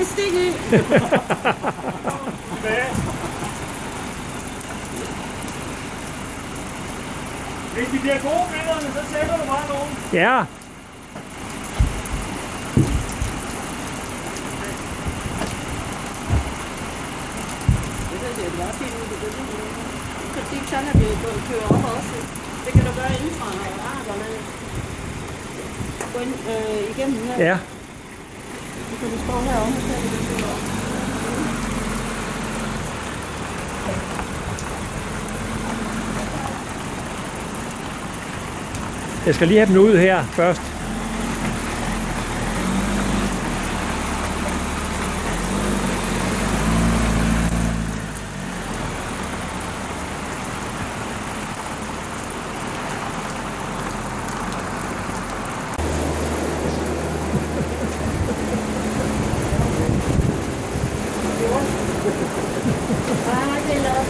et stik i. Hvis de bliver gode billederne, så sætter du bare nogen. Ja. Det var fint ud i begyndelsen. Fordi sådan er det kører op også. Det kan du gøre inden fra arterne. Gå ind igennem her. Ja. Så kan du stå herovre, så kan du det op. Jeg skal lige have dem ud her først. Hej, det er